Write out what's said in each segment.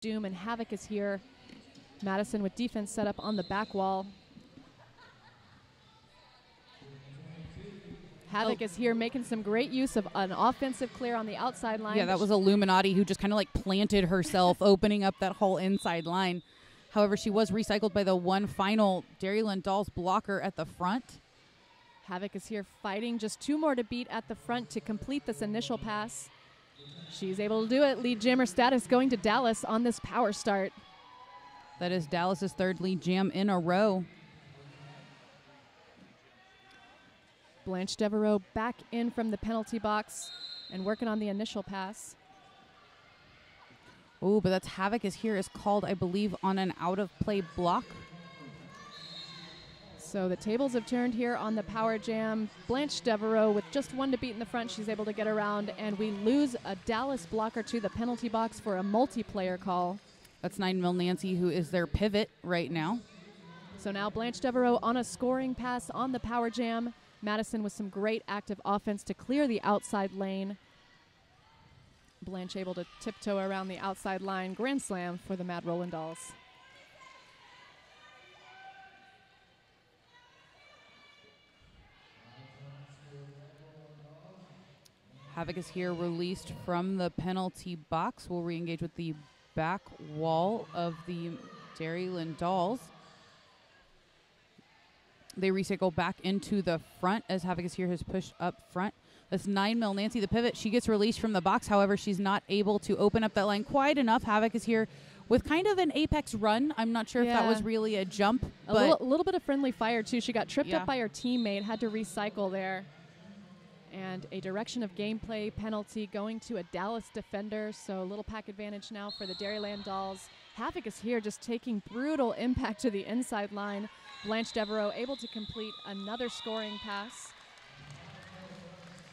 Doom, and Havoc is here. Madison with defense set up on the back wall. Havoc is here making some great use of an offensive clear on the outside line. Yeah, that was Illuminati who just kind of like planted herself, opening up that whole inside line. However, she was recycled by the one final Dairyland Dolls blocker at the front. Havoc is here fighting, just 2 more to beat at the front to complete this initial pass. She's able to do it. Lead jammer status going to Dallas on this power start. That is Dallas's 3rd lead jam in a row. Blanche Devereaux back in from the penalty box and working on the initial pass. Oh, but that's Havoc is here is called, I believe, on an out-of-play block. So the tables have turned here on the power jam. Blanche Devereaux with just 1 to beat in the front. She's able to get around, and we lose a Dallas blocker to the penalty box for a multiplayer call. That's 9mm Nancy, who is their pivot right now. So now Blanche Devereaux on a scoring pass on the power jam. Madison with some great active offense to clear the outside lane. Blanche able to tiptoe around the outside line. Grand slam for the Mad Rollin' Dolls. Havoc is here released from the penalty box. We'll re-engage with the back wall of the Dairyland Dolls. They recycle back into the front as Havoc is here has pushed up front. That's 9mm Nancy, the pivot. She gets released from the box. However, she's not able to open up that line quite enough. Havoc is here with kind of an apex run. I'm not sure if that was really a jump. A little bit of friendly fire, too. She got tripped up by her teammate, had to recycle there. And a direction of gameplay penalty going to a Dallas defender. So a little pack advantage now for the Dairyland Dolls. Havoc is here just taking brutal impact to the inside line. Blanche Devereaux able to complete another scoring pass.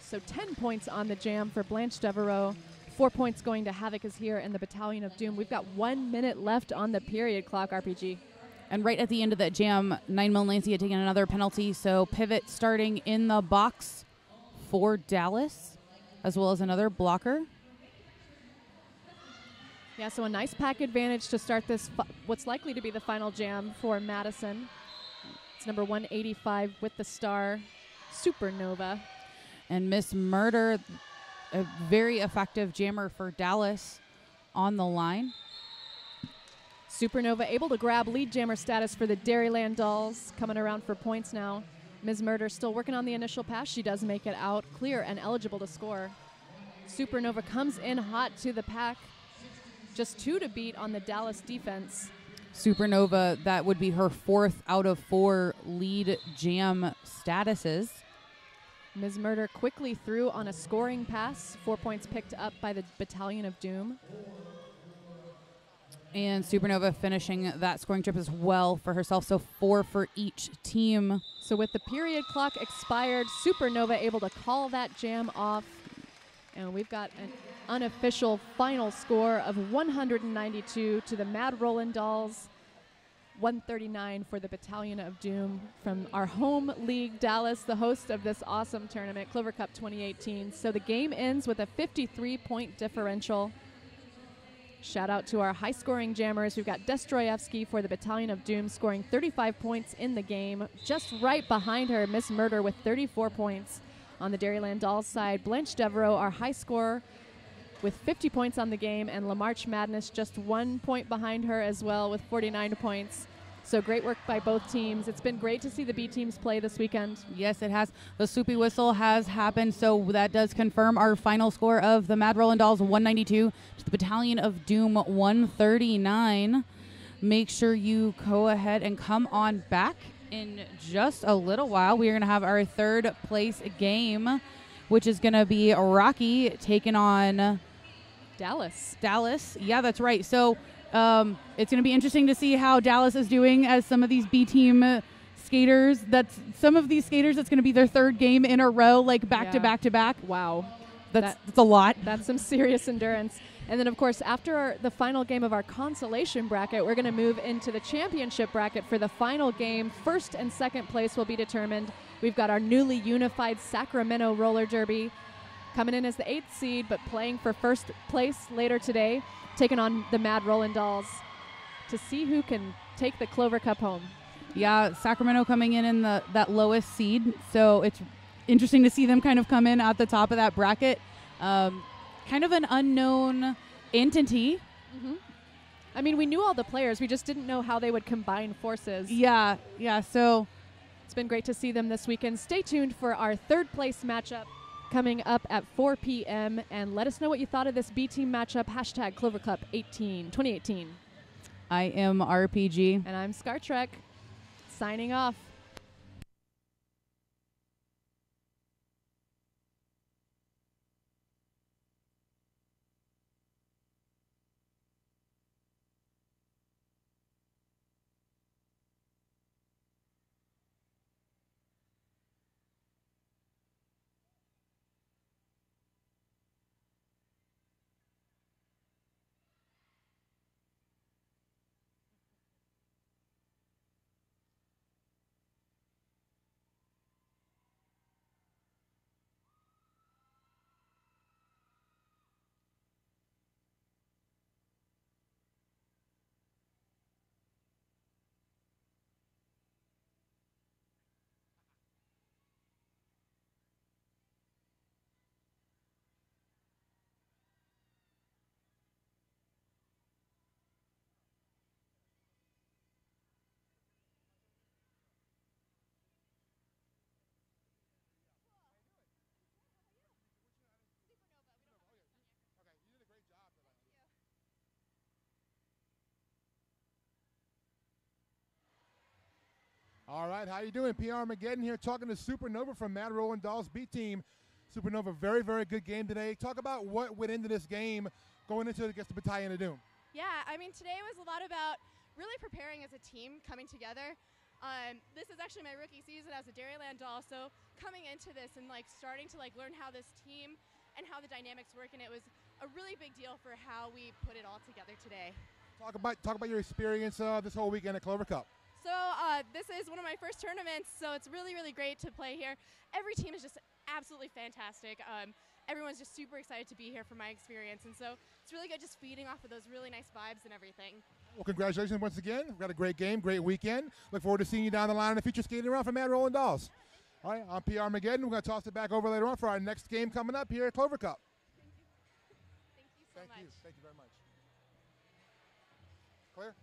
So 10 points on the jam for Blanche Devereaux. 4 points going to Havoc is here and the Battalion of Doom. We've got 1 minute left on the period clock, RPG. And right at the end of that jam, 9mm Nancy had taken another penalty. So pivot starting in the box for Dallas, as well as another blocker. Yeah, so a nice pack advantage to start this, what's likely to be the final jam for Madison. It's number 185 with the star, Supernova. And Miss Murder, a very effective jammer for Dallas on the line. Supernova able to grab lead jammer status for the Dairyland Dolls, coming around for points now. Ms. Murder still working on the initial pass. She does make it out clear and eligible to score. Supernova comes in hot to the pack. Just 2 to beat on the Dallas defense. Supernova, that would be her 4th out of 4 lead jam statuses. Ms. Murder quickly through on a scoring pass. 4 points picked up by the Battalion of Doom. And Supernova finishing that scoring trip as well for herself, so 4 for each team. So with the period clock expired, Supernova able to call that jam off. And we've got an unofficial final score of 192 to the Mad Rollin' Dolls, 139 for the Battalion of Doom from our home league, Dallas, the host of this awesome tournament, Clover Cup 2018. So the game ends with a 53-point differential. Shout out to our high-scoring jammers. We've got Destroyevsky for the Battalion of Doom scoring 35 points in the game. Just right behind her, Miss Murder with 34 points. On the Dairyland Dolls side, Blanche Devereaux, our high scorer, with 50 points on the game, and LaMarche Madness just 1 point behind her as well with 49 points. So great work by both teams. It's been great to see the B teams play this weekend. Yes, it has. The Soupy Whistle has happened, so that does confirm our final score of the Mad Rollin' Dolls 192 to the Battalion of Doom 139. Make sure you go ahead and come on back in just a little while. We are going to have our 3rd place game, which is going to be Rocky taking on Dallas. Dallas. Yeah, that's right. So it's going to be interesting to see how Dallas is doing as some of these B team skaters. That's some of these skaters. It's going to be their 3rd game in a row, like back to back to back. Wow, that's a lot. That's some serious endurance. And then, of course, after the final game of our consolation bracket, we're going to move into the championship bracket for the final game. 1st and 2nd place will be determined. We've got our newly unified Sacramento Roller Derby. coming in as the 8th seed, but playing for first place later today, taking on the Mad Rollin' Dolls to see who can take the Clover Cup home. Yeah, Sacramento coming in that lowest seed, so it's interesting to see them kind of come in at the top of that bracket. Kind of an unknown entity. Mm-hmm. I mean, we knew all the players. We just didn't know how they would combine forces. Yeah, so it's been great to see them this weekend. Stay tuned for our 3rd place matchup coming up at 4 p.m. and let us know what you thought of this B team matchup. Hashtag Clover Cup 2018. I am RPG. And I'm Scar Trek. Signing off. All right, how you doing? PR Armageddon here talking to Supernova from Mad Rollin' Dolls B team. Supernova, very, very good game today. Talk about what went into this game going into it against the Battalion of Doom. Yeah, I mean, today was a lot about really preparing as a team, coming together. This is actually my rookie season as a Dairyland doll, so coming into this and starting to learn how this team and how the dynamics work, and it was a really big deal for how we put it all together today. Talk about your experience this whole weekend at Clover Cup. So this is one of my first tournaments, so it's really, really great to play here. Every team is just absolutely fantastic. Everyone's just super excited to be here from my experience, and so it's really good just feeding off of those really nice vibes and everything. Well, congratulations once again. We've got a great game, great weekend. Look forward to seeing you down the line in the future skating around for Mad Rollin' Dolls. All right, I'm PR Armageddon. We're going to toss it back over later on for our next game coming up here at Clover Cup. Thank you so much. Thank you very much. Claire?